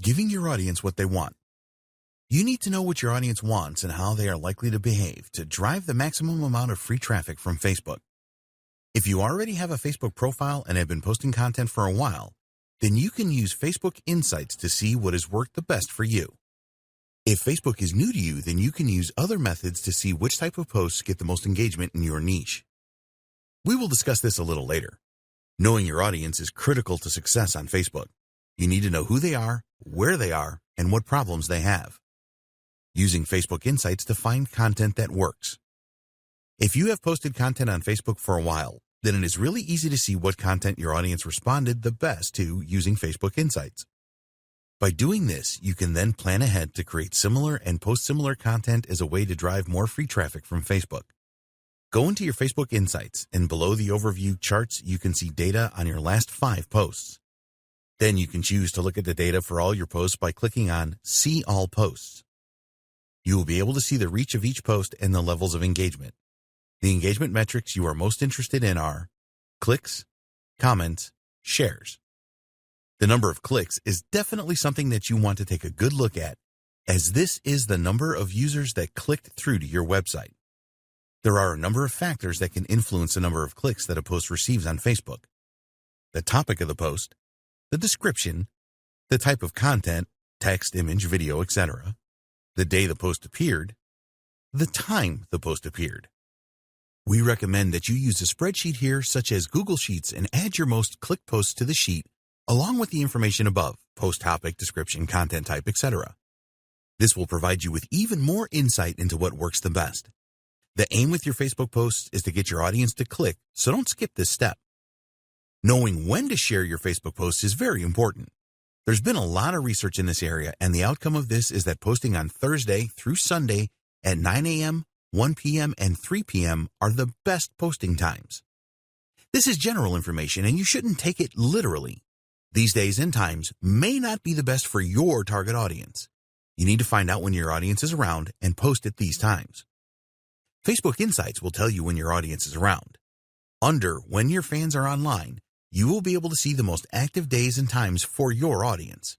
Giving your audience what they want. You need to know what your audience wants and how they are likely to behave to drive the maximum amount of free traffic from Facebook. If you already have a Facebook profile and have been posting content for a while, then you can use Facebook Insights to see what has worked the best for you. If Facebook is new to you, then you can use other methods to see which type of posts get the most engagement in your niche. We will discuss this a little later. Knowing your audience is critical to success on Facebook. You need to know who they are, where they are, and what problems they have. Using Facebook Insights to find content that works. If you have posted content on Facebook for a while, then it is really easy to see what content your audience responded the best to using Facebook Insights. By doing this, you can then plan ahead to create similar and post similar content as a way to drive more free traffic from Facebook. Go into your Facebook Insights, and below the overview charts, you can see data on your last 5 posts. Then you can choose to look at the data for all your posts by clicking on See All Posts. You will be able to see the reach of each post and the levels of engagement. The engagement metrics you are most interested in are clicks, comments, shares. The number of clicks is definitely something that you want to take a good look at, as this is the number of users that clicked through to your website. There are a number of factors that can influence the number of clicks that a post receives on Facebook. The topic of the post, the description, the type of content, text, image, video, etc., the day the post appeared, the time the post appeared. We recommend that you use a spreadsheet here such as Google Sheets and add your most clicked posts to the sheet along with the information above, post topic, description, content type, etc. This will provide you with even more insight into what works the best. The aim with your Facebook posts is to get your audience to click, so don't skip this step. Knowing when to share your Facebook posts is very important. There's been a lot of research in this area, and the outcome of this is that posting on Thursday through Sunday at 9 a.m., 1 p.m., and 3 p.m. are the best posting times. This is general information, and you shouldn't take it literally. These days and times may not be the best for your target audience. You need to find out when your audience is around and post at these times. Facebook Insights will tell you when your audience is around. Under When Your Fans Are Online, you will be able to see the most active days and times for your audience.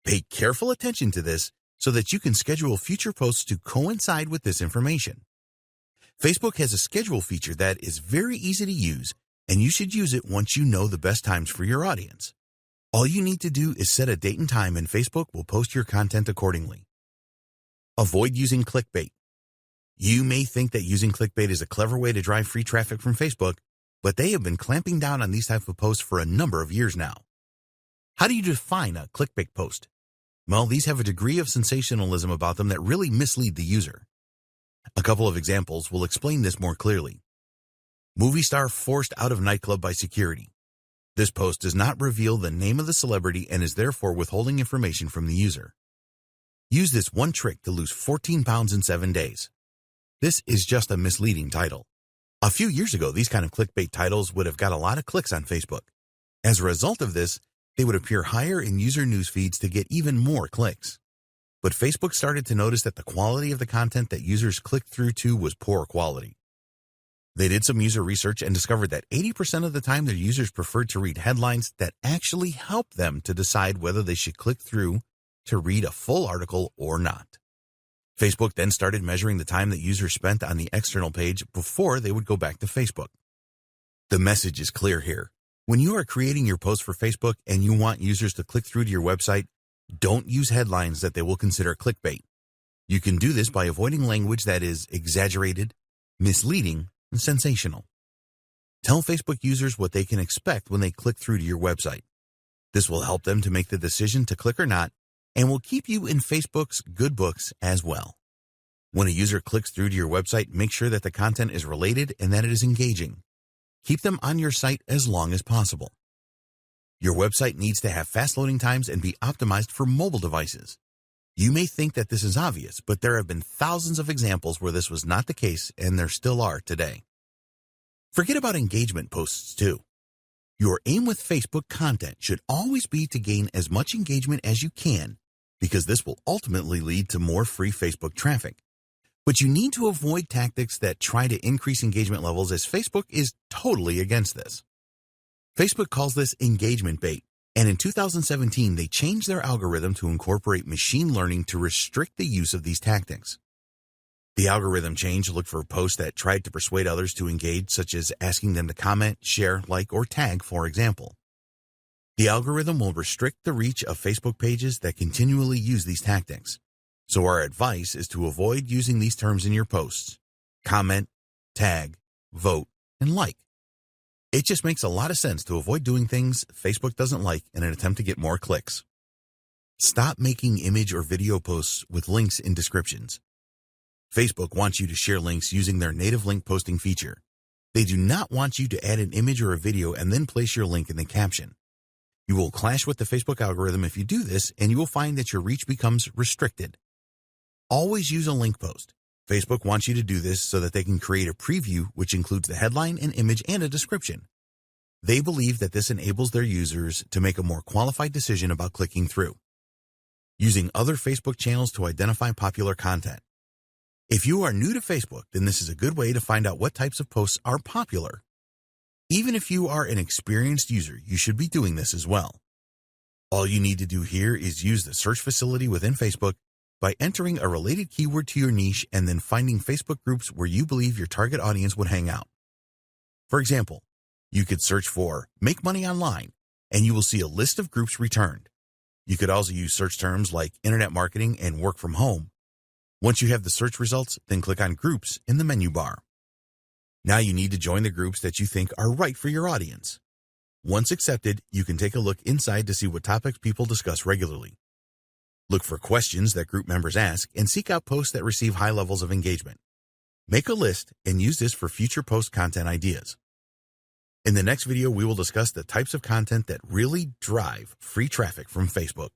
Pay careful attention to this so that you can schedule future posts to coincide with this information. Facebook has a schedule feature that is very easy to use, and you should use it once you know the best times for your audience. All you need to do is set a date and time, and Facebook will post your content accordingly. Avoid using clickbait. You may think that using clickbait is a clever way to drive free traffic from Facebook, but they have been clamping down on these types of posts for a number of years now. How do you define a clickbait post? Well, these have a degree of sensationalism about them that really mislead the user. A couple of examples will explain this more clearly. Movie star forced out of nightclub by security. This post does not reveal the name of the celebrity and is therefore withholding information from the user. Use this one trick to lose 14 pounds in 7 days. This is just a misleading title. A few years ago, these kind of clickbait titles would have got a lot of clicks on Facebook. As a result of this, they would appear higher in user news feeds to get even more clicks. But Facebook started to notice that the quality of the content that users clicked through to was poor quality. They did some user research and discovered that 80% of the time their users preferred to read headlines that actually helped them to decide whether they should click through to read a full article or not. Facebook then started measuring the time that users spent on the external page before they would go back to Facebook. The message is clear here. When you are creating your post for Facebook and you want users to click through to your website, don't use headlines that they will consider clickbait. You can do this by avoiding language that is exaggerated, misleading, and sensational. Tell Facebook users what they can expect when they click through to your website. This will help them to make the decision to click or not, and will keep you in Facebook's good books as well. When a user clicks through to your website, make sure that the content is related and that it is engaging. Keep them on your site as long as possible. Your website needs to have fast loading times and be optimized for mobile devices. You may think that this is obvious, but there have been thousands of examples where this was not the case, and there still are today. Forget about engagement posts too. Your aim with Facebook content should always be to gain as much engagement as you can, because this will ultimately lead to more free Facebook traffic. But you need to avoid tactics that try to increase engagement levels, as Facebook is totally against this. Facebook calls this engagement bait, And in 2017, they changed their algorithm to incorporate machine learning to restrict the use of these tactics. The algorithm change looked for posts that tried to persuade others to engage, such as asking them to comment, share, like, or tag, for example. The algorithm will restrict the reach of Facebook pages that continually use these tactics. So our advice is to avoid using these terms in your posts: comment, tag, vote, and like. It just makes a lot of sense to avoid doing things Facebook doesn't like in an attempt to get more clicks. Stop making image or video posts with links in descriptions. Facebook wants you to share links using their native link posting feature. They do not want you to add an image or a video and then place your link in the caption. You will clash with the Facebook algorithm if you do this, and you will find that your reach becomes restricted. Always use a link post. Facebook wants you to do this so that they can create a preview which includes the headline, an image, and a description. They believe that this enables their users to make a more qualified decision about clicking through. Using other Facebook channels to identify popular content. If you are new to Facebook, then this is a good way to find out what types of posts are popular. Even if you are an experienced user, you should be doing this as well. All you need to do here is use the search facility within Facebook by entering a related keyword to your niche and then finding Facebook groups where you believe your target audience would hang out. For example, you could search for "make money online" and you will see a list of groups returned. You could also use search terms like internet marketing and work from home. Once you have the search results, then click on groups in the menu bar. Now you need to join the groups that you think are right for your audience. Once accepted, you can take a look inside to see what topics people discuss regularly. Look for questions that group members ask and seek out posts that receive high levels of engagement. Make a list and use this for future post content ideas. In the next video, we will discuss the types of content that really drive free traffic from Facebook.